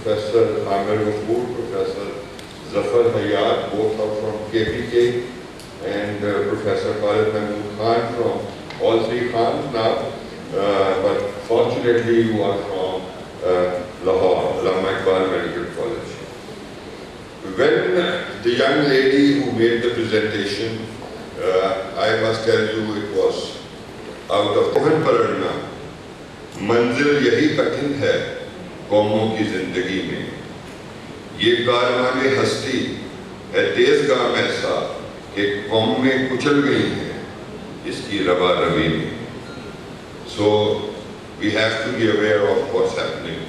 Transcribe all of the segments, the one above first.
Professor Amir Ghafoor, Professor Zafar Hayat, both are from KPK, and Professor Khalid Mahmood Khan from all three Khans now, but fortunately you are from Lahore, Allama Iqbal Medical College. When the young lady who made the presentation, I must tell you it was out of Parna, मंजिल यही कठिन है कौमों की जिंदगी में, ये कारवाने हस्ती है तेज़गाम ऐसा कि कौमें कुचल गई हैं इसकी रवा रवी में. So we have to be aware of what's happening.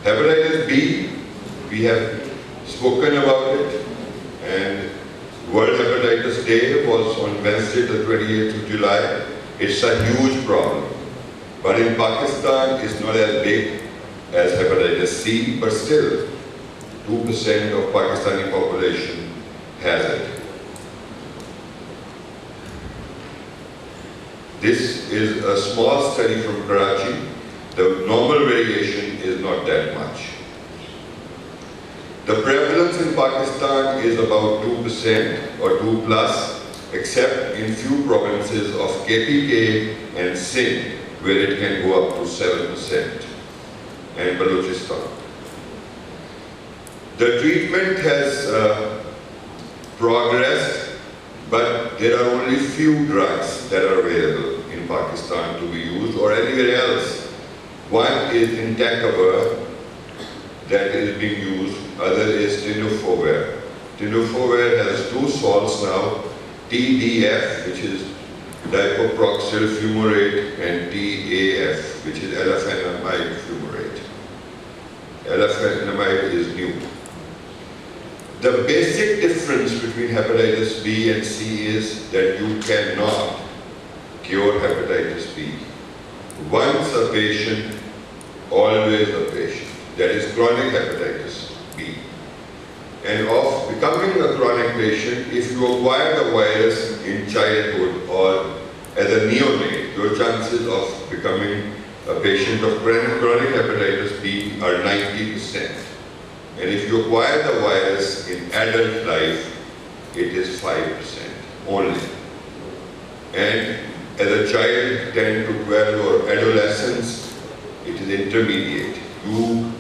Hepatitis B, we have spoken about it, and World Hepatitis Day was on Wednesday the 28th of July. It's a huge problem. But in Pakistan, it's not as big as hepatitis C, but still 2% of Pakistani population has it. This is a small study from Karachi. The normal variation is not that much. The prevalence in Pakistan is about 2% or 2 plus, except in few provinces of KPK and Sindh, where it can go up to 7%, and Balochistan. The treatment has progressed, but there are only few drugs that are available in Pakistan to be used or anywhere else. One is Entecavir that is being used, other is Tenofovir. Tenofovir has two salts now, TDF, which is diproxyl fumarate, and TAF, which is alafenamide fumarate. Alafenamide is new. The basic difference between hepatitis B and C is that you cannot cure hepatitis B. Once a patient, always a patient. That is chronic hepatitis B. And of becoming a chronic patient, if you acquire the virus in childhood or as a neonate, your chances of becoming a patient of chronic hepatitis B are 90%. And if you acquire the virus in adult life, it is 5% only. And as a child, 10 to 12 or adolescence, it is intermediate. You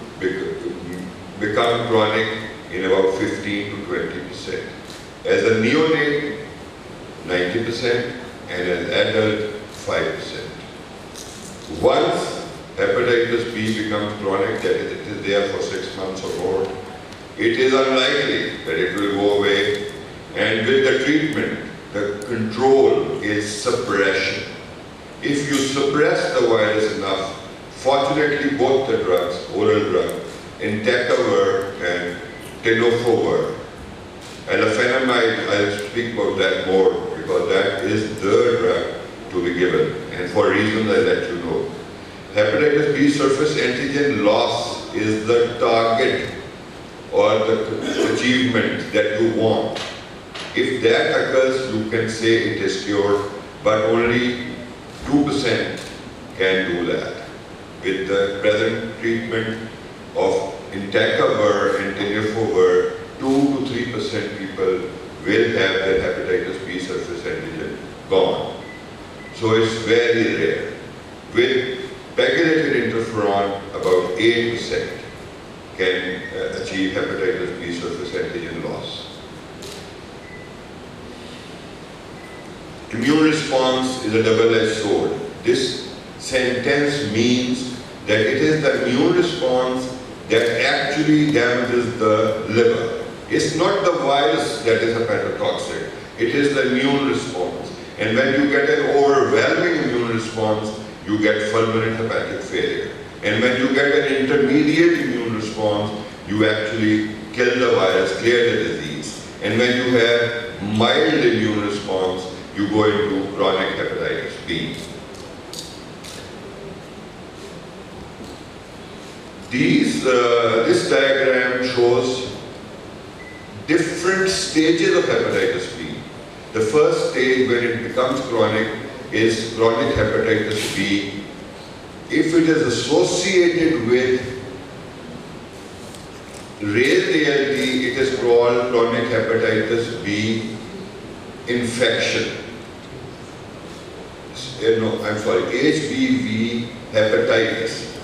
become chronic in about 15 to 20%. As a neonate, 90%, and as adult, 5%. Once hepatitis B becomes chronic, that is, it is there for 6 months or more, it is unlikely that it will go away. And with the treatment, the control is suppression. If you suppress the virus enough, fortunately both the drugs, oral drug, Entecavir and Tenofovir, alafenamide, I'll speak about that more because that is the drug to be given, and for reasons I'll let you know. Hepatitis B surface antigen loss is the target or the achievement that you want. If that occurs, you can say it is cured, but only 2% can do that. With the present treatment of Entecavir and Tenofovir, 2 to 3% people will have their hepatitis B surface antigen gone. So it's very rare. With pegylated interferon, about 8% can achieve hepatitis B surface antigen loss. Immune response is a double-edged sword. This sentence means that it is the immune response that actually damages the liver. It's not the virus that is hepatotoxic, it is the immune response. And when you get an overwhelming immune response, you get fulminant hepatic failure. And when you get an intermediate immune response, you actually kill the virus, clear the disease. And when you have mild immune response, you go into chronic hepatitis B. This diagram shows different stages of hepatitis B. The first stage when it becomes chronic is chronic hepatitis B. If it is associated with raised ALT, it is called chronic hepatitis B infection. No, I'm sorry, HBV hepatitis.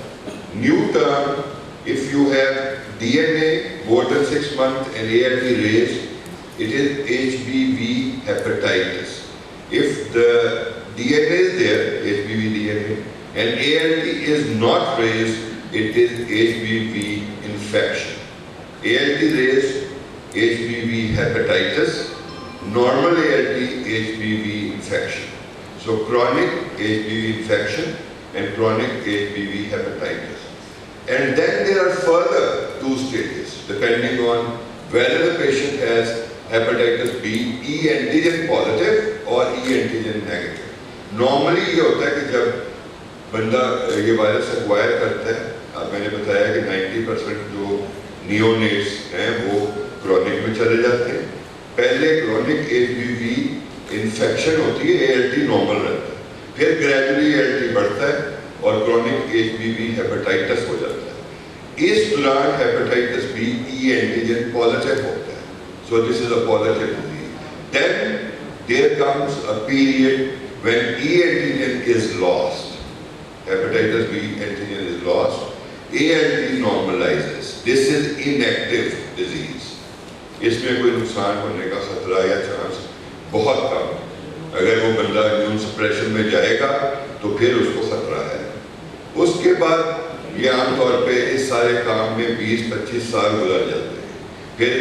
New term, if you have DNA more than 6 months and ALT raised, it is HBV hepatitis. If the DNA is there, HBV DNA, and ALT is not raised, it is HBV infection. ALT raised, HBV hepatitis, normal ALT, HBV infection. So chronic HBV infection and chronic HBV hepatitis. And then there are further 2 stages, depending on whether the patient has hepatitis B, E antigen positive or E antigen negative. Normally ये होता है कि जब बंदा ये virus acquire करता है, अब मैंने बताया कि 90% जो नियोनेट्स हैं वो क्रॉनिक में चले जाते हैं. पहले क्रॉनिक HBV इन्फेक्शन होती है, ALT नॉर्मल रहता है, फिर ग्रेजुअली ALT बढ़ता है और क्रॉनिक HBV हेपेटाइटिस हो जाता है. इस दौरान hepatitis B E antigen positive होता है. So this is a positive disease. Then there comes a period when E antigen is lost. Hepatitis B antigen is lost. ALT normalizes. This is inactive disease. इसमें कोई नुकसान होने का खतरा या chance बहुत कम है. अगर वो बंदा इम्यून सप्रेशन में जाएगा तो फिर उसको खतरा है. उसके बाद ये आमतौर पे इस सारे काम में 20-25 साल गुजर जाते हैं. फिर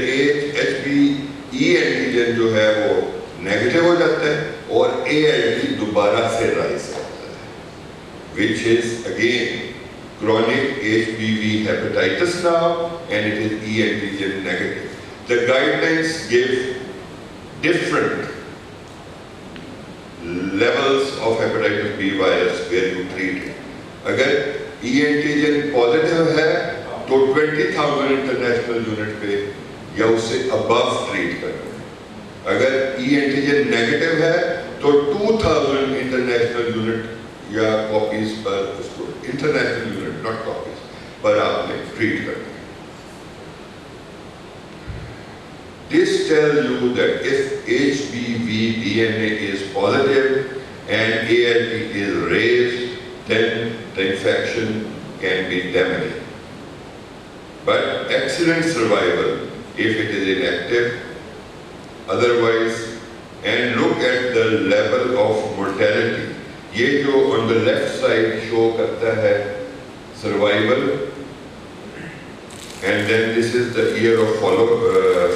HBE एंटीजन जो है वो नेगेटिव हो जाता है और ALT दोबारा से राइज करता है, which is again chronic HBV hepatitis now, and it is E antigen negative. The guidelines give different levels of hepatitis B virus where you treat it. अगर E antigen positive है तो 20,000 international unit पे या उससे above treat करना है. अगर E antigen negative है तो 2000 इंटरनेशनल यूनिट या कॉपीज पर उसको, इंटरनेशनल यूनिट नॉट कॉपीज, पर आपने ट्रीट करना है. This tells you that if HBV DNA is positive and ALT is raised, then the infection can be damaging. But excellent survival if it is inactive. Otherwise, and look at the level of mortality. ये जो on the left side show करता है survival, and then this is the year of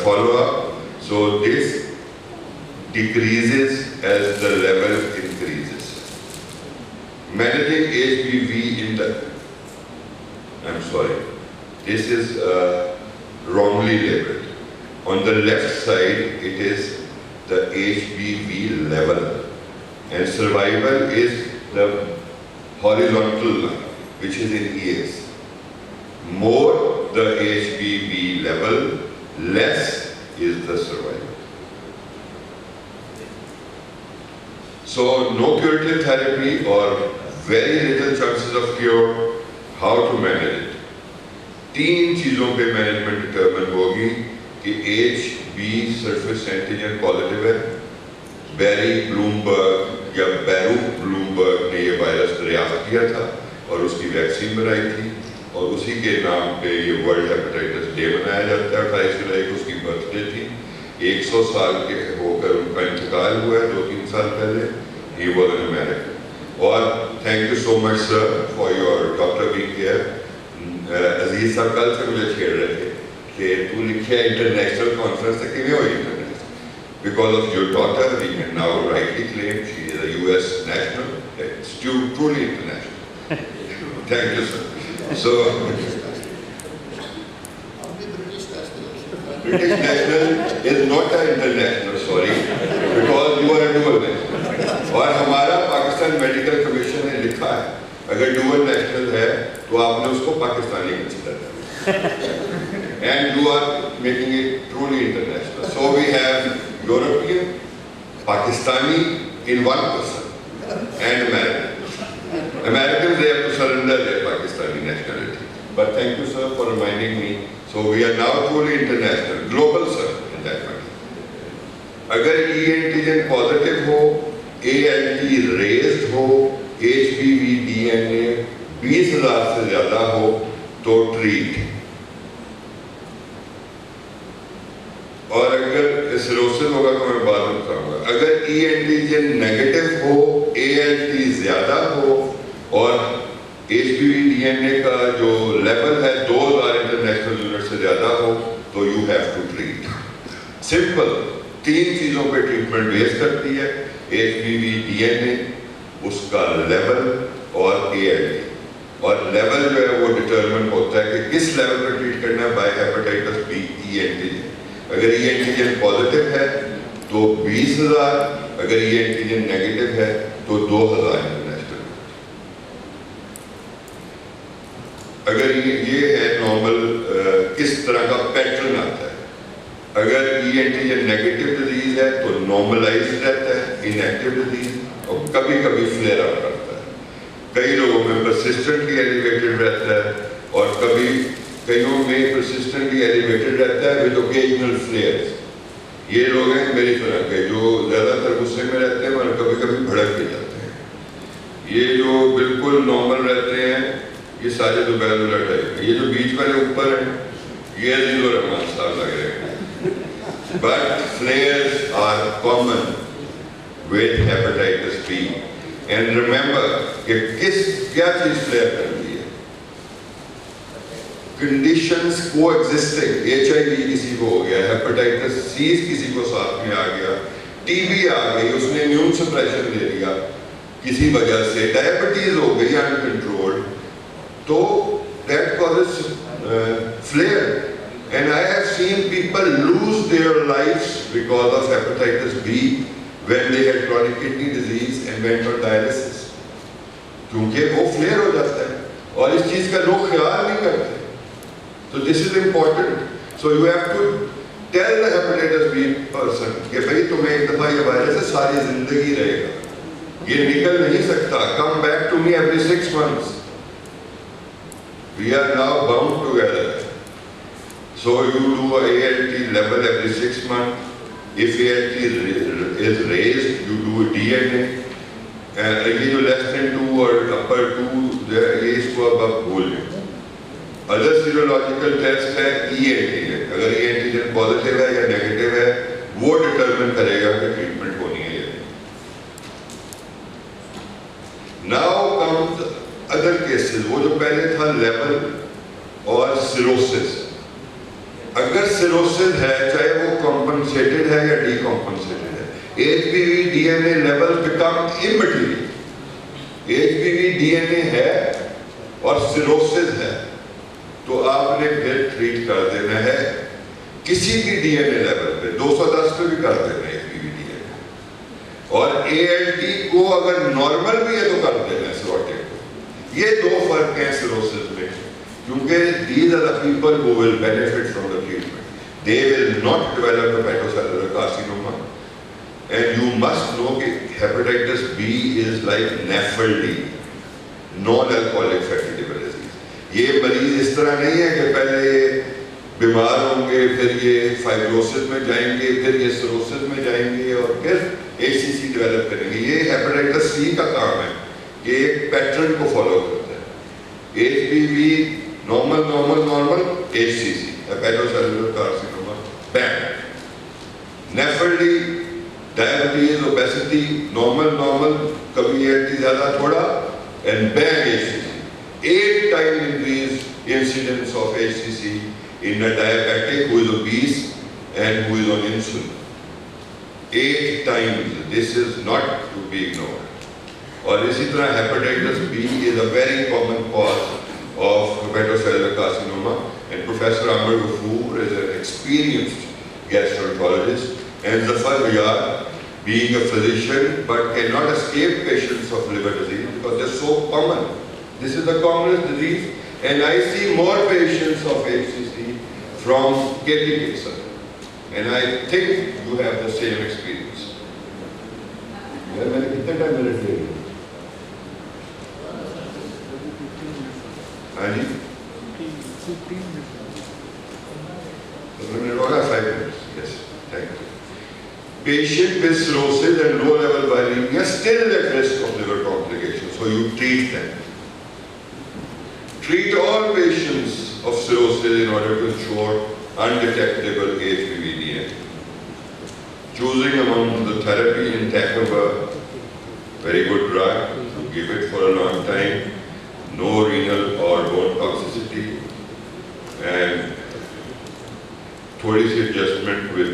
follow up. So this decreases as the level increases. Managing HBV in the, I'm sorry, this is wrongly labeled. On the left side, it is the HBV level, and survival is the horizontal line, which is in years. More the HBV level, less is the survival. So no curative therapy or very little chances of cure. How to manage it? 3 चीजों पे management determine होगी कि HB surface antigen positive है. बैरी Bloomberg या बैरू Bloomberg ने ये virus दरियाफ्त किया था और उसकी वैक्सीन बनाई थी, और उसी के नाम पे ये वर्ल्ड हेपेटाइटिस डे मनाया जाता है. 28 जुलाई को उसकी बर्थडे थी. 100 साल के होकर उनका इंतकाल हुआ है 2-3 साल पहले. He was an American. और thank you so much sir for your doctor being here. Aziz साहब कल से मुझे छेड़ रहे थे कि तू लिखे इंटरनेशनल कॉन्फ्रेंस तक किमें हुई international. Because of your daughter, we can now rightly claim she is a US national. It's truly international. Thank you, sir. So, British national is not an international, sorry, because you are a dual national. और हमारा Pakistan medical commission ने लिखा है अगर dual national है तो आपने उसको पाकिस्तानी कंसीडर करना. And you are making it truly international. So we have European, Pakistani in one person, and American. Americans, they have to surrender their Pakistani nationality. but thank you, sir, for reminding me. So we are now truly international, global, sir, in that matter. अगर E antigen positive हो, ALT raised हो, HBV DNA 20,000 से ज़्यादा हो, तो treat. और अगर cirrhosis होगा तो मैं बाद में बताऊंगा। अगर E एंटीजन नेगेटिव हो, ALT ज्यादा हो और HBV DNA का जो लेवल है 2000 इंटरनेशनल यूनिट से ज्यादा हो, तो you have to treat. Simple, 3 चीजों पे ट्रीटमेंट बेस करती है, HBV DNA, उसका लेवल और ALT। और लेवल जो है वो डिटरमिन होता है कि किस लेवल पर ट्रीट करना है by hepatitis B E antigen. अगर E एंटीजन पॉजिटिव है तो 20,000, अगर E एंटीजन नेगेटिव है तो 2,000 इंटरनेशनल। अगर ये है नॉर्मल किस तरह का पैटर्न आता है। अगर E एंटीजन नेगेटिव डिजीज है तो नॉर्मलाइज रहता है, इनएक्टिव डिजीज, और कभी कभी फ्लेयर अप करता है। कई लोगों में परसिस्टेंटली एलिवेटेड रहता है और कईयों में परसिस्टेंटली एलिवेटेड रहता है विद ओकेजनल फ्लेयर्स। ये लोग हैं मेरी तरह के जो ज़्यादातर गुस्से में रहते हैं और कभी कभी भड़क भी जाते हैं। ये जो बिल्कुल नॉर्मल रहते हैं ये सारे दुबैर उलट है। ये जो बीच वाले ऊपर हैं ये अजीज़ और रहमान साहब लग रहे हैं। But flares are common with hepatitis B. And remember कि क्या चीज़ फ्लेयर करती है। कंडीशंस कोएग्जिस्टिंग, HIV किसी को हो गया, हेपेटाइटिस C किसी को साथ में आ गया, TB आ गई, उसने इम्यून सप्रेशन दे दिया किसी वजह से, डायबिटीज हो गई अनकंट्रोल्ड, तो that causes flare. And I have seen people lose their lives because of hepatitis B when they had chronic kidney disease and went on dialysis, क्योंकि वो फ्लेयर हो जाता है और इस चीज का लोग ख्याल नहीं करते। So this is important. So you have to tell the hepatitis B person कि भाई तुम्हें एक दफा ये वायरस है, सारी जिंदगी रहेगा, ये निकल नहीं सकता। Come back to me every 6 months. We are now bound together. So you do a ALT level every 6 months. If ALT is raised, you do a DNA. ये जो less than 2 और upper 2, ये इसको अब आप भूल लें। अदर सीरोलॉजिकल टेस्ट है E एंटीजन। अगर E एंटीजन पॉजिटिव है या नेगेटिव है वो डिटरमिन करेगा कि ट्रीटमेंट होनी है या नहीं। Now comes other cases. वो जो पहले था लेवल और सिरोसिस। अगर सिरोसिस है चाहे वो कॉम्पनसेटेड है या डीकॉम्पनसेटेड है, HBV DNA level become immaterial. HBV DNA है और सिरोसिस है तो आपने फिर ट्रीट कर देना है किसी भी DNA लेवल पे, 210 पे भी कर देना है HBV DNA। और ALT को अगर नॉर्मल भी है तो कर देना है सिरोटिक को। ये 2 फर्क हैं सिरोसिस में, क्योंकि these are the people who will benefit from the treatment. They will not develop hepatocellular carcinoma. And you must know that hepatitis B is like NAFLD, non-alcoholic fatty liver disease। ये मरीज इस तरह नहीं है कि पहले बीमार होंगे, फिर ये फाइब्रोसिस में जाएंगे, फिर ये सिरोसिस में जाएंगे और फिर HCC डेवलप करेंगे। ये हेपेटाइटिस C का काम है कि एक पैटर्न को फॉलो करता है। HBV normal normal normal, HCC hepatocellular carcinoma bang, NAFLD diabetes obesity normal normal, कभी ALT ज्यादा थोड़ा, and bang HCC 8 times increase incidence of HCC in a diabetic who is obese and who is on insulin. 8 times. This is not to be ignored. और इसी तरह hepatitis B is a very common cause of hepatocellular carcinoma, and Professor Amar Ghafoor is an experienced gastroenterologist, and Zafar Riyad, being a physician but cannot escape patients of liver disease because they're so common. This is the commonest disease, and I see more patients of HCC from KTK, sir. And I think you have the same experience. मैंने कितने time minute ले लिया? हाँ जी? 5 minutes. Yes, thank you. Patient with cirrhosis and low-level viremia still at risk of liver complications, so you treat them. Treat all patients of cirrhosis in order to ensure undetectable HBV-DNA. Choosing among the therapy Entecavir, very good drug, give it for a long time, no renal or bone toxicity, and थोड़ी सी adjustment with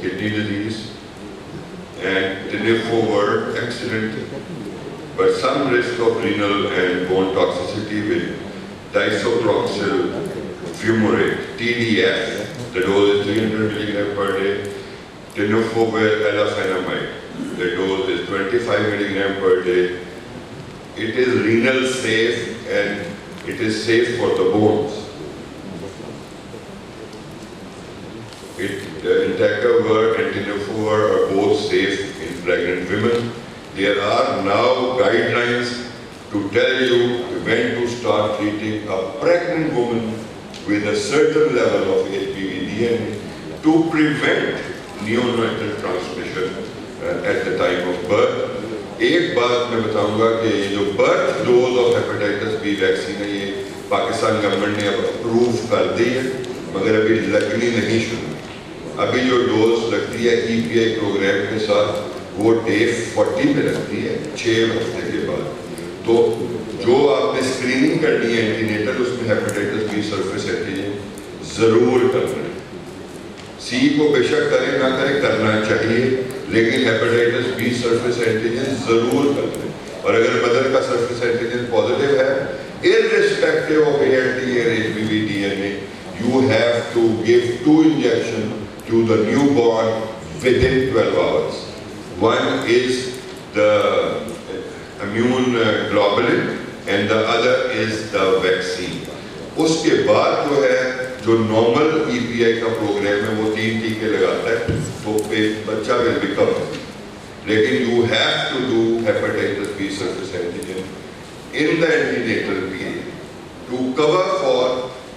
kidney disease, and tenofovir, excellent, but some risk of renal and bone toxicity with disoproxil fumarate, TDF, the dose is 300 mg per day, tenofovir alafenamide, the dose is 25 mg per day. It is renal safe and it is safe for the bones. Entecavir and tenofovir are both safe in pregnant women. There are now guidelines to tell you when to start treating a pregnant woman with a certain level of HBV DNA to prevent neonatal transmission at the time of birth. एक बात मैं बताऊंगा कि ये जो birth dose of hepatitis B vaccine है ये Pakistan government ने अब अप्रूव कर दी है, मगर अभी लगनी नहीं शुरू। अभी जो डोज लगती है EPI प्रोग्राम के साथ वो डे 40 में लगती है 6 हफ्ते के बाद। तो जो आपने स्क्रीनिंग करनी है एंटीनेटल, उसमें हेपेटाइटिस बी सरफेस एंटीजन जरूर करना है। सी को बेशक करें ना करें, करना चाहिए, लेकिन हेपेटाइटिस बी सरफेस एंटीजन जरूर करना है। और अगर मदर का सरफेस एंटीजन पॉजिटिव है, irrespective of ALT and HBV DNA, you have to give 2 injections to the newborn within 12 hours. One is the immune globulin and the other is the vaccine. उसके बाद जो है जो normal EPI का programme है वो 3 टीके लगाता है तो बच्चा विल बी कवर्ड, लेकिन you have to do hepatitis B surface antigen in the antenatal period to cover for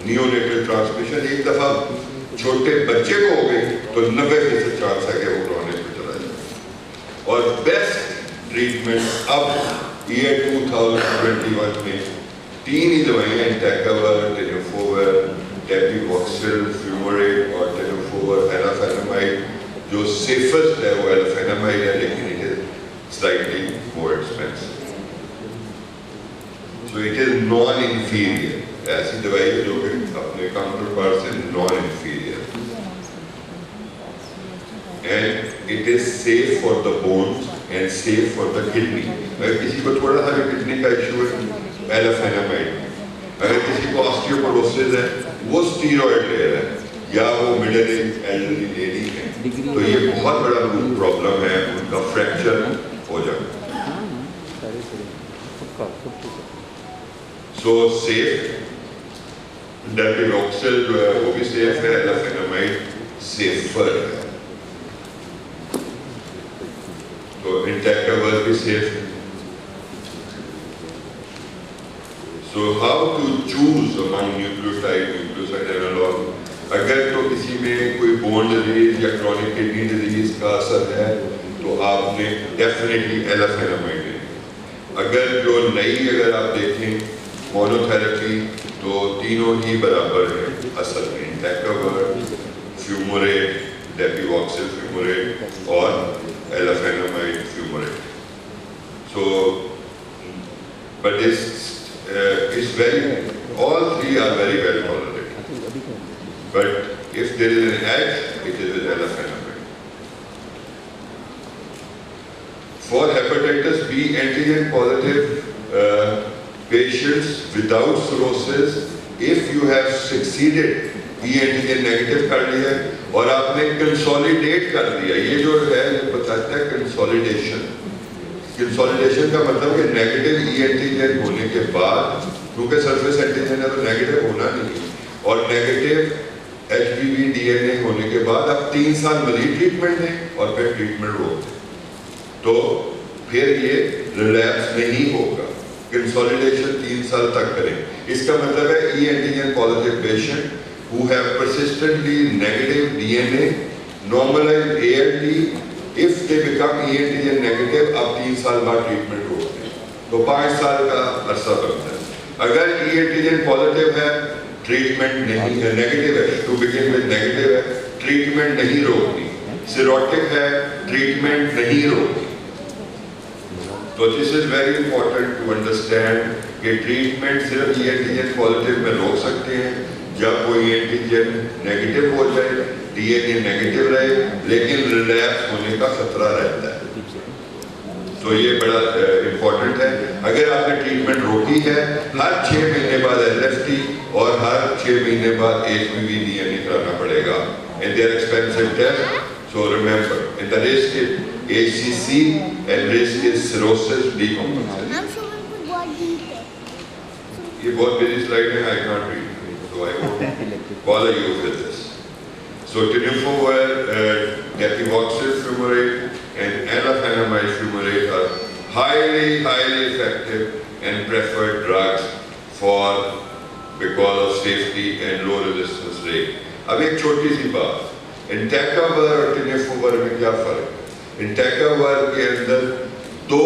neonatal transmission. एक दफा छोटे बच्चे को हो गई तो 90% चांस है कि वो रोने पे चला जाए। और बेस्ट ट्रीटमेंट अब ईयर 2021 में 3 ही दवाइयाँ एंटेकावर, टेनोफोवर, डेपीवॉक्सिल, फ्यूमरेट और टेनोफोवर एलाफेनामाइड, जो सेफेस्ट है वो एलाफेनामाइड है, लेकिन it is slightly more expensive. So it is non inferior, ऐसी दवाई है जो कि अपने काउंटर पार्ट से non inferior, and it is safe for the bones and safe for the kidney. अगर किसी को थोड़ा सा भी किडनी का इशू है, एलाफेनामाइड। अगर किसी को ऑस्टियोपोरोसिस है, वो स्टीरॉयड ले रहा है, या वो मिडिल एज एल्डरली लेडी है, तो ये बहुत बड़ा प्रॉब्लम है, उनका फ्रैक्चर हो जाता है। सो सेफ डेपीवॉक्सिल जो है वो भी सेफ है, एलाफेनामाइड सेफर है, तो एंटेकावर भी सेफ है। So how to choose among nucleoside analog? अगर तो किसी में कोई बोन डिजीज या क्रॉनिक किडनी डिजीज का असर है तो आपने डेफिनेटली एलाफेनामाइड लेनी। अगर जो नई अगर आप देखें मोनोथेरेपी तो तीनों ही बराबर है असर में, एंटेकावर, फ्यूमरेट, डेपीवॉक्सिल फ्यूमरेट और एलाफेनामाइड fumarate. So but it's very, all 3 are very well tolerated, but if there is an edge, it is with elastinamide. For hepatitis B antigen positive patients without cirrhosis, if you have succeeded B antigen negative कर लिया और आपने consolidate कर दिया, ये जो है ये बताता है कंसोलिडेशन। कंसोलिडेशन का मतलब कि नेगेटिव ई एंटीजन होने के बाद, क्योंकि सरफेस एंटीजन है तो नेगेटिव होना नहीं, और नेगेटिव HBV DNA होने के बाद आप 3 साल मजीद ट्रीटमेंट दें और फिर ट्रीटमेंट रोक दें, तो फिर ये रिलैप्स नहीं होगा। कंसोलिडेशन 3 साल तक करें। इसका मतलब है E antigen positive patient who have persistently negative DNA, normalized ALT, if they become E antigen negative, अब 3 साल बाद ट्रीटमेंट रोकते हैं, तो 5 साल का अरसा बनता है। अगर E एंटीजन पॉजिटिव है, ट्रीटमेंट नहीं है, नेगेटिव है, टू बिगिन विद नेगेटिव है, ट्रीटमेंट नहीं रोकनी, सिरोटिक है, ट्रीटमेंट नहीं रोकनी। तो this is very important to understand कि ट्रीटमेंट सिर्फ E एंटीजन पॉजिटिव में रोक सकते हैं जब कोई एंटीजन नेगेटिव हो जाए, डीएनए नेगेटिव रहे, लेकिन रिलैप्स होने का खतरा रहता है। तो ये बड़ा इंपॉर्टेंट है। अगर आपने ट्रीटमेंट रोकी है, हर 6 महीने बाद एलएफटी और हर 6 महीने बाद HPV डीएनए कराना पड़ेगा, and they are expensive test. So remember, in the risk is HCC and risk is cirrhosis decomposition. ये बहुत बिजी स्लाइड है, I can not read, so I won't bother you with this. So tenofovir, dapivoxil fumarate and alafenamide fumarate are highly effective and preferred drugs for because of safety and low resistance rate. अब एक छोटी सी बात, इंटेकावर और tenofovir में क्या फर्क है? इंटेकावर के अंदर 2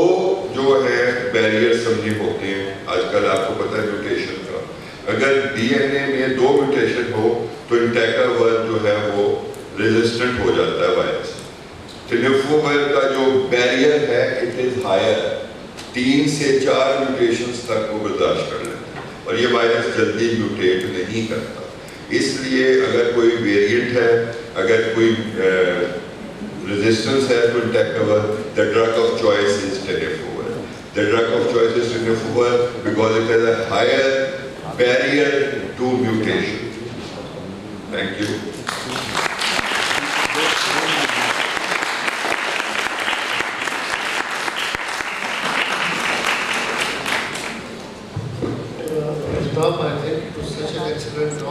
जो है बैरियर समझी होते हैं, आजकल आपको पता है म्यूटेशन का। अगर डीएनए में 2 म्यूटेशन हो तो इंटेकावर जो है वो रेजिस्टेंट हो जाता है वायरस। टेनोफोविर का जो बैरियर है इट इज हायर, 3 से 4 म्यूटेशंस तक वो बर्दाश्त कर लेता है और ये वायरस जल्दी म्यूटेट नहीं करता। इसलिए अगर कोई वेरिएंट है, अगर कोई रेजिस्टेंस है तो entecavir, the drug of choice is tenofovir. The drug of choice is tenofovir because it has a higher barrier to mutation. Thank you. Stop, I think, to such an excellent talk.